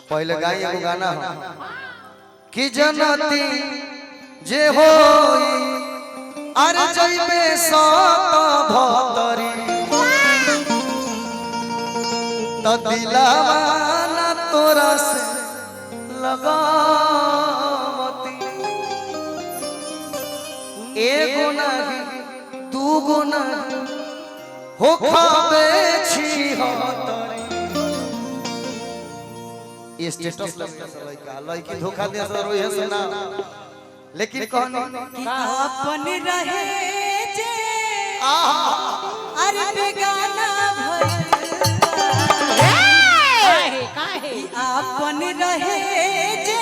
पहले गाई एगो गाना हो कि जनती जे हो अरे जइबे सत भतरी त दिलावा ना तोरा से लगावती एगो नाही दूगो नाही हो खाबे छी हतरी ये स्टेटस लड़का लड़की धोखा दे सर रोए है सुना लेकिन कौन अपन रहे जे अरे बेगाना भइल काहे अपन रहे जे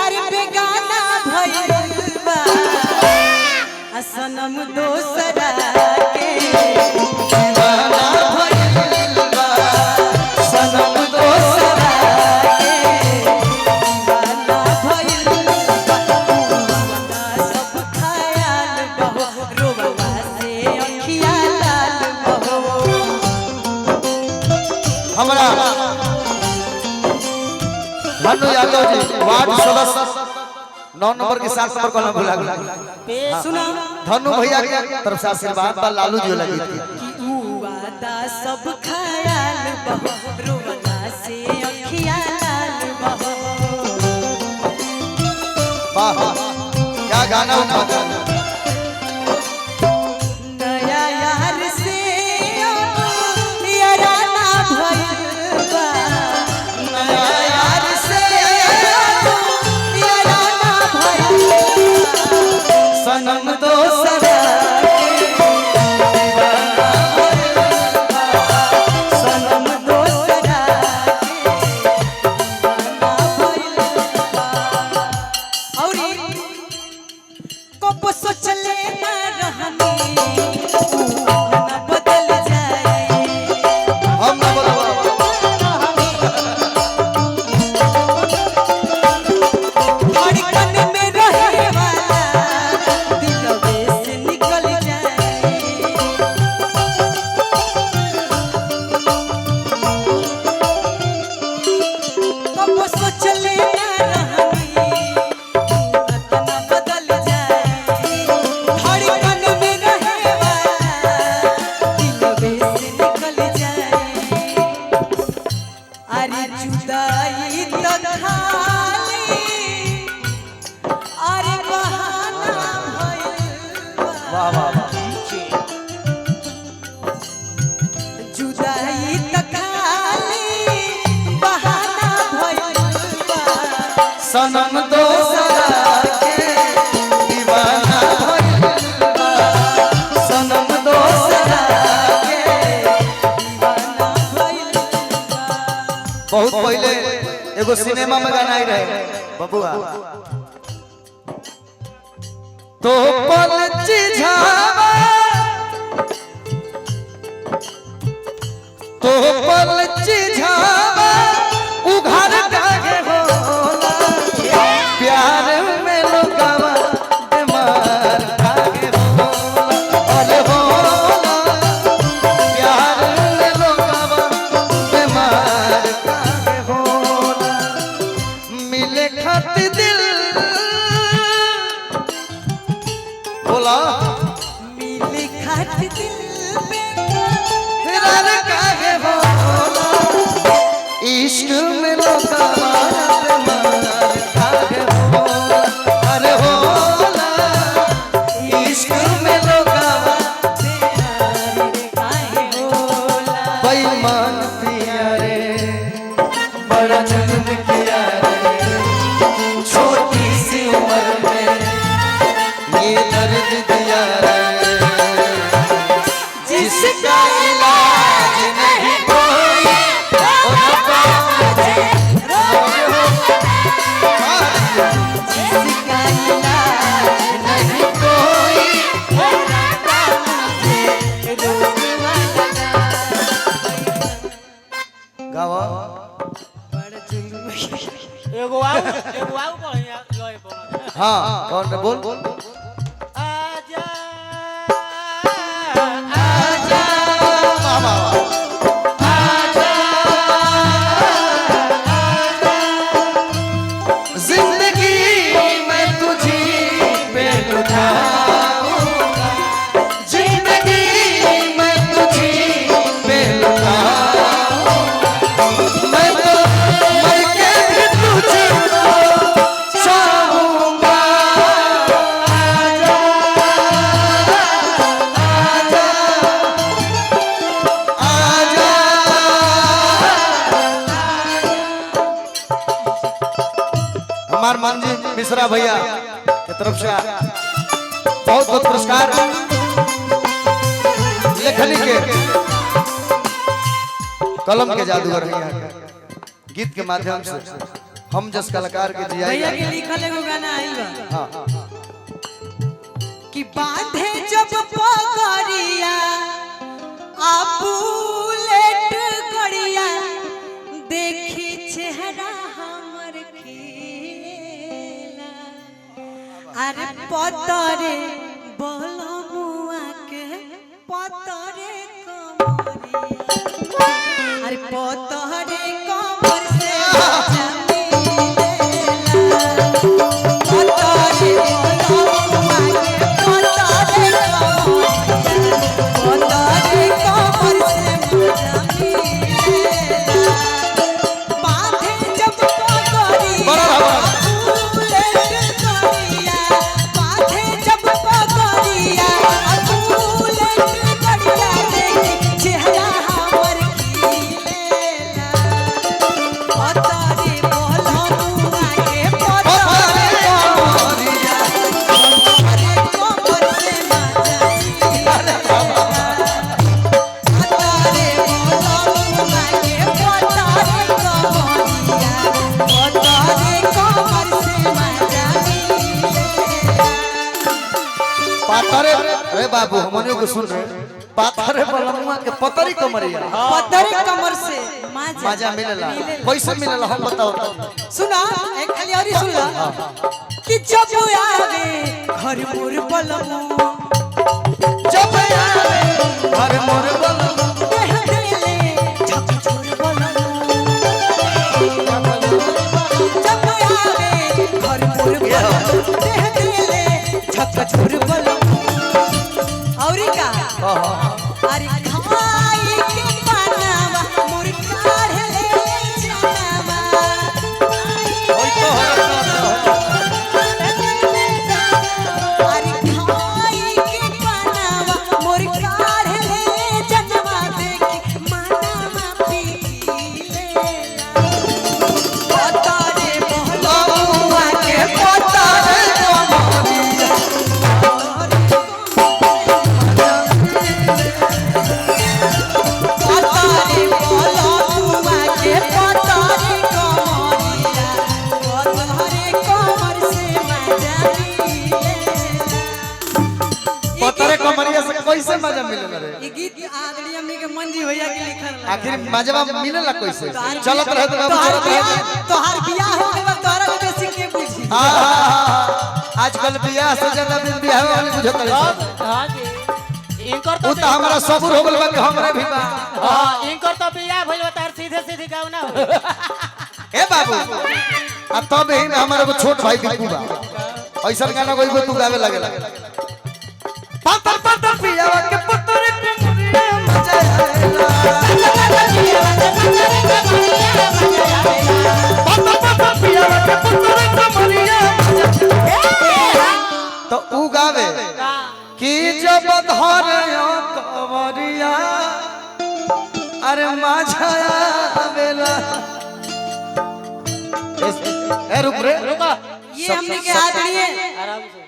अरे बेगाना भइल बा सनम दोसरा के दीवाना भइल बा सनम दोसरा के दीवाना भइल बा सब ख्याल बहो रोवा से अखिया लाल बहो हमरा धनु यादव जी वार्ड सदस्य 9 नंबर के 7 नंबर कॉलम भुला गया सुना धनु भैया के तरफ से आशीर्वाद बा लालू जी लगी थी कि ऊ वादा सब ख्याल बहो रोवा से अखिया लाल बहो वाह क्या गाना उठा नया यार से याराना भइल बा नया यार से याराना भइल बा सनम दोसरा के दीवाना भइल बा सनम दोसरा के दीवाना भइल बा औरी कब सोचले ना रहनी ना बदल जाए हम ना बोलबा धड़कन में रहे वाला दिलवे से निकल जाए कब सोचले ना रहनी ना बदल जाए धड़कन में रहे वाला दिलवे से निकल जाए अरे जुदाई तो खाली अरे बहाना भइल बा। वाह वाह जुदाई तो खाली बहाना भइल बा। सनम दोसरा के दीवाना भइल बा सनम दोसरा के दीवाना भइल बा। बहुत पहले एगो सिनेमा में गाना आई रहे बबुआ तो पल चिझावा तो पल चिझावा उघार काहे होला प्यार में लोगवा बीमार काहे होला अरे होला प्यार में लोगवा बीमार काहे होला मिले खातिर दिल बोला मिली खाट दिल पे फिरार काहे होला इश्क में लोगवा बीमार काहे होला अरे होला इश्क में लोगवा प्यार काहे होला बेईमान पिया रे बड़ा जुल्म किया रे छोटी सी उम्र में ये दर्द दिया रे जिसका इलाज नहीं कोई जिसका इलाज नहीं कोई रोकवा लगा गावा बड़ा जुल्म एगो आउ बढ़िया लय पर हाँ कौन रे बोल आजा आजा मान जी मिश्रा भैया की तरफ से बहुत बहुत पुरस्कार लेखनी के कलम के जादूगर हैं यहाँ के गीत के माध्यम से हम जस कलाकार के जिया भैया के लिखल एगो गाना आइल बा हाँ कि बांधे जब पगड़िया बुलेट गड़िया देखी चेहरा हमर खिलेला अरे पतरे बलमुआ के पतरे कमरिया अरे पतरे कमर से अरे बाबू हमनियों को सुन रहे पाथरे बलमुआ के पतरी कमरिया पतरे कमर से मजा मिलेला कैसे मिलेला हम बताओ सुना एक खाली और सुन ला कि जब आवे घर मोर बलमु जब आवे घर मोर बलमु देह देले झक झोर बलमु जब आवे घर मोर बलमु देह देले झक झोर बलमु औरी का अरे खाई के पानावा मोर काढ़ले चनावा ओई तो अरे खाई के पानावा मोर काढ़ले चनावा देखी मानावा पीलेला पतारे बहलमुआ के पतारे कमरिया पतरे कमरिया से कैसे मजा मिलेला रे ये गीत आदरणीय हमनी के मंजी भैया के लिखल रहा आखिर मजवा मिलेला कैसे चलत रहे तो बाबू चलत रहे तोहार बियाह हो गइल तोहरा के बेसी के बुझी आजकल बियाह से ज्यादा बियाह वाली बुझत रहे हां जी इनकर उ तो हमरा सब्र हो गेल बा कि हमरे भी बा हां इनकर तो बियाह भइल तार सीधे सीधे गाँव ना हो ए बाबू अब तब ही में हमारे को छोट भाई बिल्कू बा ऐसा गाना कोई तू गावे लगेला पातर पातर पियावा के पतरे कमरिया मजा आएला पातर पातर पियावा के पतरे कमरिया तो उ गावे कि जब धरे कमरिया अरे मजा आवेला ए रुक रे रुको ये हमनी के आदरणीय आराम से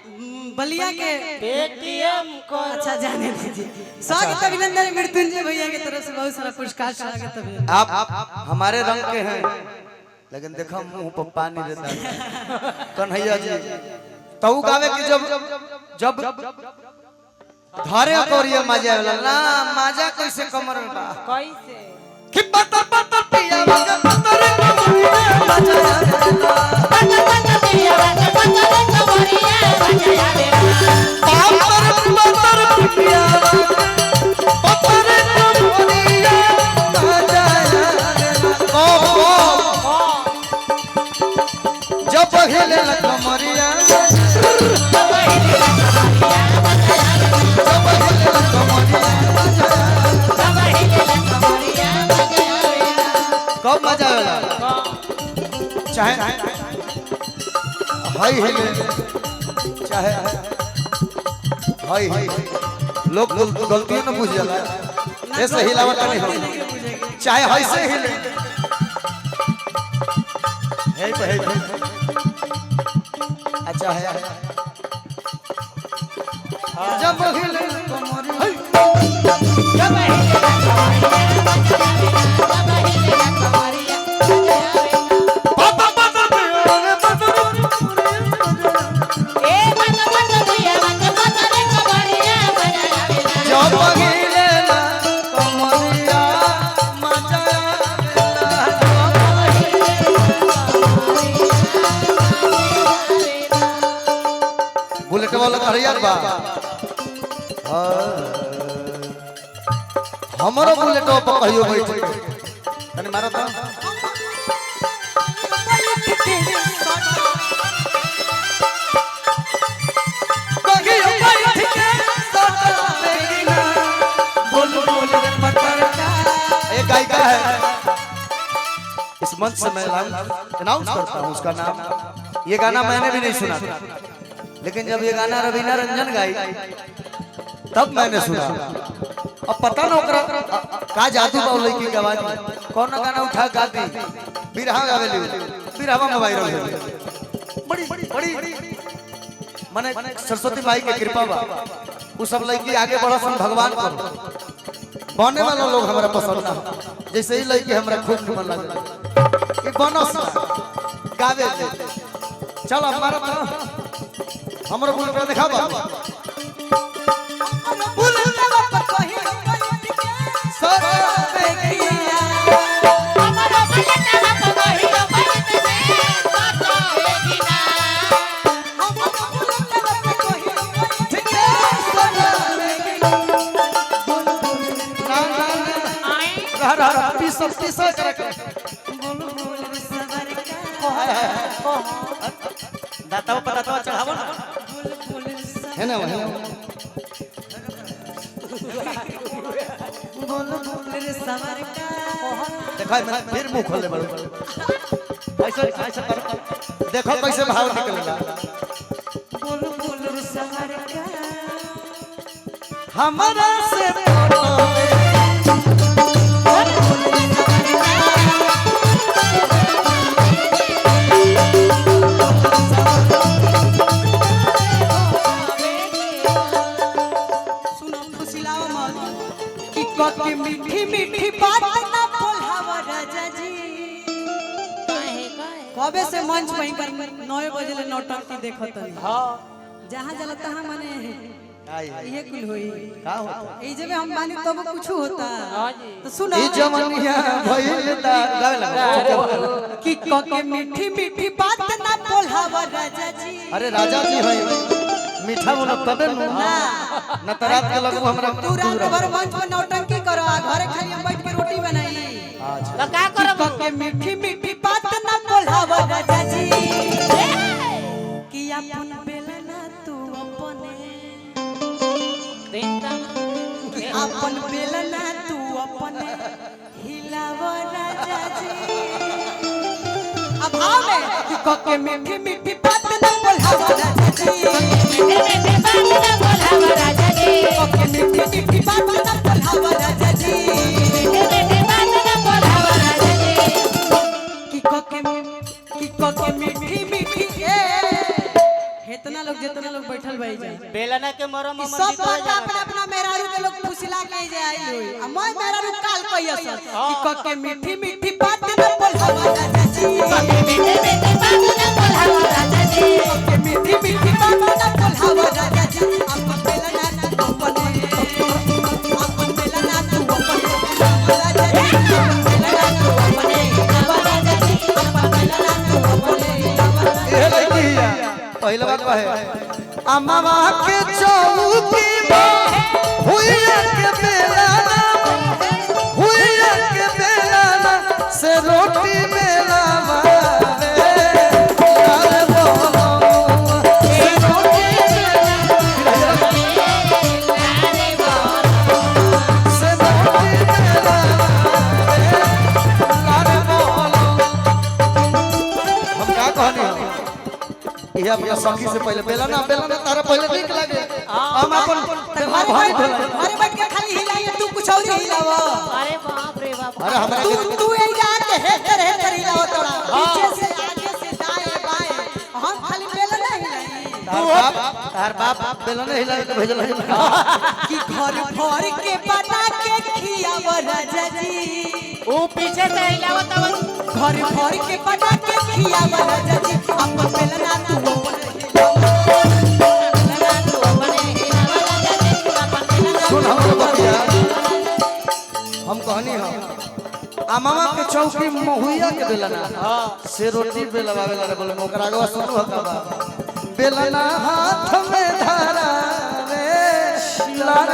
बलिया के पेटीएम को अच्छा जाने दीजिए स्वागत अभिनंदन मृत्युंजय भैया की तरफ से बहुत सारा पुरस्कार स्वागत अभिनंदन आप हमारे रंग के हैं लेकिन देखो मुंह पर पानी रहता है कन्हैया जी तो गावे कि जब धारे तोरिया मजा आवेला ना मजा कैसे कमर में बा कैसे कि पता पता पिया के पतरे कमरिया मजा आवेला पता पता पिया के पतरे कमरिया मजा आवेला पापर पतर पिया पतरे कमरिया मजा आवेला जब हिले कमरिया कब मजा आवेला चाहे हाय हिले चाहे हाय लोग गलतियों न बुझ जाला ऐसे हिलावट नहीं हो चाहे हाय से हिले हे अच्छा है जब हिले कमरिया जब हिले कमरिया पापा पापा ए बंद बंद भैया बंद रे कमरिया मजा आवेला जब हिले कमरिया मजा बुलेट वाला हरियर बा हमारा बुलेट पर कहियो बैठ तने मारो तो कहियो बैठ के सोता बेगिना बोल बोल रे पटरका ये गायिका है इस मंच से मैं अनाउंस करता हूँ उसका नाम ये गाना मैंने भी नहीं सुना था लेकिन जब ये गाना रवीना रंजन गाई तब मैंने सुना अब पता ना ओकरा का जादू बा लड़की के आवाज में कौन गाना उठा गाती बिरहा गावेली बिरहा मोबाइल हो बड़ी बड़ी माने सरस्वती माई के कृपा बा वो सब लड़की आगे बढ़ा सन भगवान को बने वाला लोग हमरा पसंद ना जैसे ही लड़की हमरा खूब मन लगे कि बनस गावे दे चल हमारा हमरो बुलेट दिखा बा बुलेट पर कहि सर देखिया हमारा बुलेट पर कहियो बैठ के सोता बेगिना हमरो बुलेट पर कहि ठीक है सर देखिया ना ना आए रहा पीस कर दातावा पतावा चढ़ावो ना है ना देखा मैं फिर मुंह खोले बड़ो ऐसा ऐसा कर देखो कैसे भाव निकलेगा हमारा से की मीठी मीठी बात ना बोलावा राजा जी कबे से मंच वहीं पर 9 बजे ले नौटंकी देखत हई हां जहां जला तहां माने ये कुल होई का होता ई जब हम मानी तब कुछ होता तो सुनो ई जमनिया भइल ता गावे लगा कि के मीठी मीठी बात ना बोलावा राजा जी अरे राजा जी भाई मीठा बोलो तबे नु ना तरात के लगू हमरा तू रात भर मंच पर नौटंकी करो घरे खाली हम बैठ के रोटी बनाई तो का करब के मीठी मीठी बात ना बोलावा राजा जी कि अपन बेलना तू अपने अपन बेलना तू अपने हिलावा राजा जी अब आओ में कि के मीठी मीठी बात ना बोलावा राजा जी मीठे बात ना बोलावा राजा जी के मीठी मीठी बात ना बोलावा राजा जी मीठे बात ना बोलावा राजा जी कि के मीठी मीठी इतना लोग जितना लोग बैठल भाई जाए बेलना के मरम सब बात अपना अपना मेहरारू के लोग फुसला के जे आई होई आ मैं मेहरारू काल कहियस कि के मीठी मीठी बात ना बोलावा राजा जी मीठे बात ना बोलावा राजा जी के मीठी मीठी बात ना बोलावा राजा जी अपन बेलना तू अपने अपन बेलना तू अपने राजा जी अपन बेलना तू अपने राजा जी अपन बेलना तू अपने ए लइकिया पहले बात कहे अम्मा के चौकी में हुइया के बेलाना से रोटी बेलावा ये अपना सखी से पहले बेलाना तारा पहले ठीक लगे हम अपन भाई भोला अरे बैठ के खाली हिलाइए तू कुछ और हिलाव अरे बाप रे बाप अरे हमरा तू यही जाके हेटर हिलाव तोड़ा पीछे से आगे से दाएं बाएं हम खाली बेला नहीं हिलाएंगे तार बाप बेलन हिला के भेजल है कि घर भर के बना के खियाव राजा जी वो पीछे से हिलावत घर भर के बना के खियाव राजा जी अपन बेलना तू सुन हमरे बतिया हम कहनी हम आ मामा के चौकी महुइया के बेलना से रोटी बेलवावे ला बोले ओकरा आगवा सुनु हका बा बेलना हाथ में धरा रे लार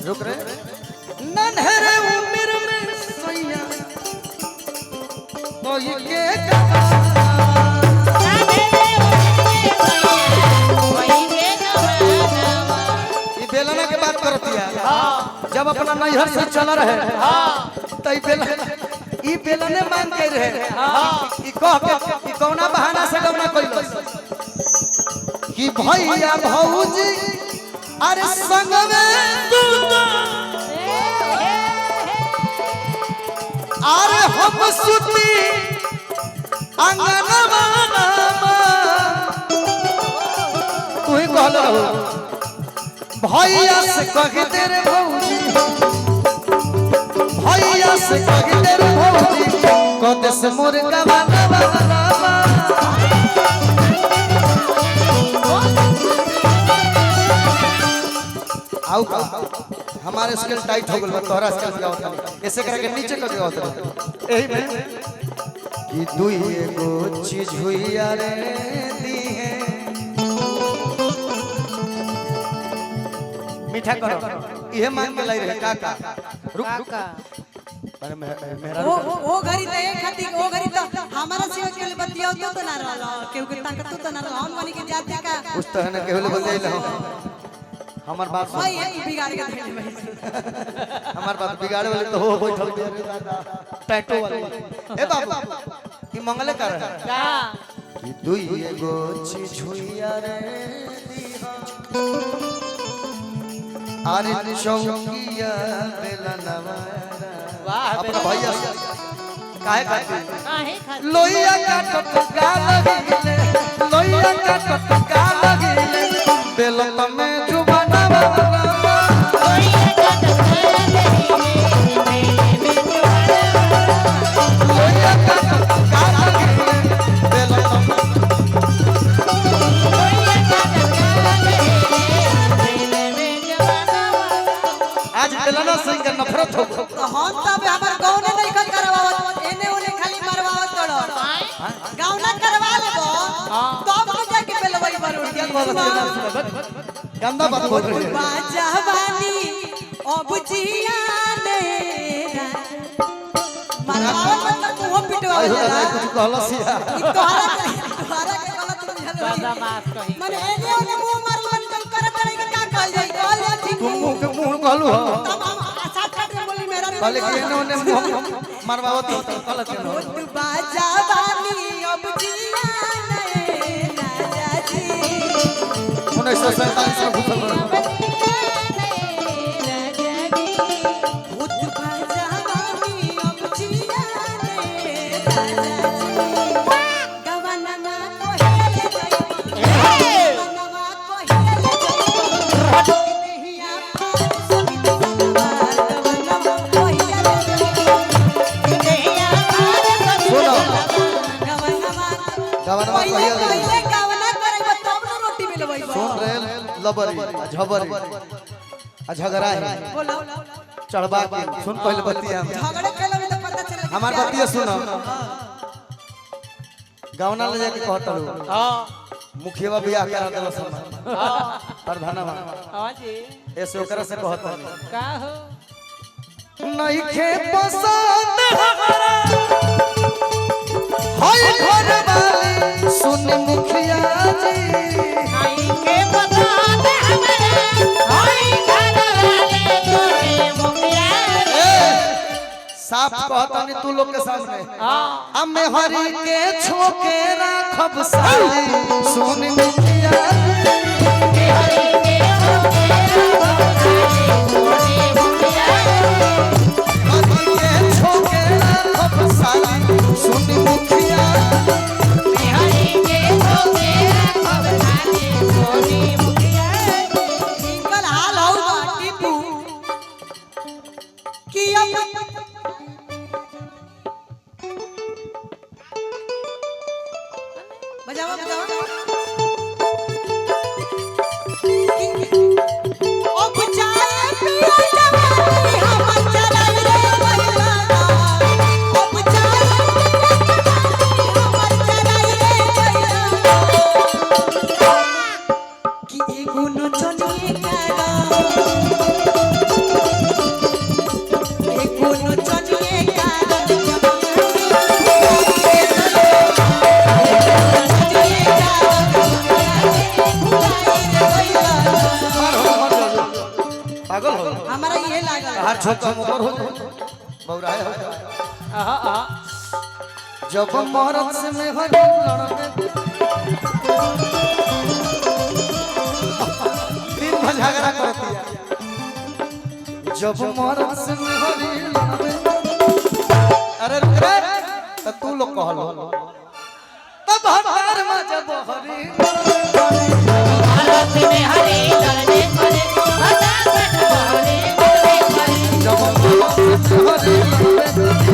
रुक रे नन्हरे उम्र में सैया कोई के ये बेलना के बात करतिया जब अपना नैहर से चल रहे त ई बेलने मांग के रहे ई कह के ई कौना बहाना से गौना कइलो कि भैया भौजी अरे संग में अरे हम सुती अंगनवा तू ही कहल रहो भैया से कह दे रे भौजी भैया से कह दे रे भौजी कद से मोर गवानवा आउ हमारे स्केल टाइट हो गल तोहरा स्केल गाओ ऐसे करके नीचे कर गाओ एही में कि दुई एगो चीज हुई रे दी है मीठा करो इहे मांग के लाई रहे काका रुक अरे मेरा वो घरी त एक खाती वो घरी त हमारा सेवा के लिए बतियाओ तो ना रहला केहू के ताकत तो ना रहला हम बनी के जाति का उस तरह ने केहू ले बतियाइल हमार बात सुन भाई ये बिगाड़ के धइले भाई हमार बात बिगाड़े वाले तो हो बैठल टैटू वाले ए बाबू ई मंगले कर है का कि दुई एगो चीज हुई रे दीहा अरे चौकिया बेलनवा वाह अपना भैया काहे खाती काहे खातिर लोइया काटत का लगिले लोइया काटत का लगिले बेलन में जुबानवा कोई कदम लोइया काटत का लगिले बेलन आज बेलना सिंह के नफरत हो तो हम तब हमर गांव ने नहीं कर करवावत एने ओने खाली मरवावत तड़ो गांव ना करवा लेबो तब तो जाके बेलवई बरोड़ गंदा बात बोल रही है बाजावानी अब जिया ने मरवावत मतलब मुंह पिटवावे आयो जाला कुछ कहलसिया ई तोहरा के गलत बुझल ज्यादा बात कही माने एने ओने मुंह मारवन कर करत रही के का कहल जाई कहल जाई ठीक तुम मुंह के मुंह कहलू हो तब हम साथ काट के बोली मेरा कहले कि इन्होंने मुंह मरवावत हो तो गलत है तू बाजावानी अब जिया ने राजा जी 1947 में घुसल रहे भूत बाजावानी अब जिया ने राजा जी गवनमा कोहेले जाई गवनमा कोहेले जाई देहिया समित सवार गवनमा कोहेले जाई देहिया सुनो गवनमा गवनमा कहिया ले पहिले गवना करब तब न रोटी मिलबै सुन रे लबरी आ झबरी आ झगड़ा है बोलो चढ़बा के सुन पहले बतिया झगड़े केलो में तो पता चले हमार बतिया सुनो गावना ले जाके कहत लो हां मुखिया बियाह करा देलो सब प्रधानवा हां जी ऐसे ओकरा से कहत का हो नहीं खे पसंद हमारा हाय घर वाली सुन मुखिया जी आई के बता दे हमारे आई घर वाले तोरे मुखिया साफ कहता नहीं तू लोग के सामने हमें हरी के छोके राखब साली सुन मुखिया हरी के छोके राखब साली सुन मुखिया इनकर हाल हो बा टीपू कि अब बजावा बजावा ओ बुझाए पिया जवानी हम चलाई रे बहिलाना ओ बुझाए हम चलाई रे बहिलाना कि एगो नचनिए कारा एगो नचनिए कारा पागल हो हमारा ये लागल हर छोटा मोर हो बौराए हो जब मरद से में हर लड़ने दिन भर झगड़ा करती है जब मरद से में हर लड़ने अरे रुक रे तो तू लोग कहलो तब हमार में जब हरी जब मरद से हरी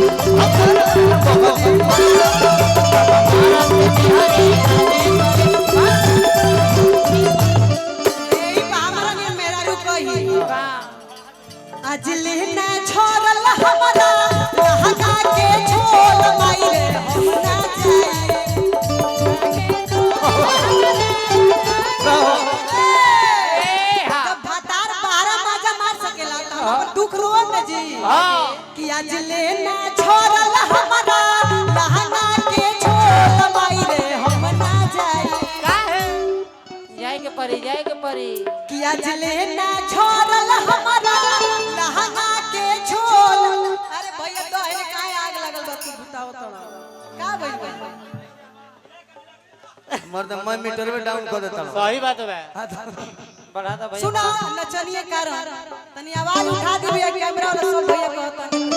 एई बा हमरा ने मेरा रुकही आज लेना छोड़ल हमरा लहका के छोड़ माइरे हम ना जाए जब भतार 12 बाजा मार सकेला त हम दुख रोन न जी कि आज लेना छोड़ल हमरा लहका के छोड़ माइरे हम ना जाए जाए के परी कि आज लेना छोड़ल हमरा लहंगा के छोड़ अरे भैया तो है काहे आग लगल बा तू बताओ तोड़ा का भइल मर्द मैं मीटर में डाउन कर देता हूं सही बात है बढ़ा दो भैया सुना नचनिए कारण तनी आवाज उठा दी भैया कैमरा वाला सब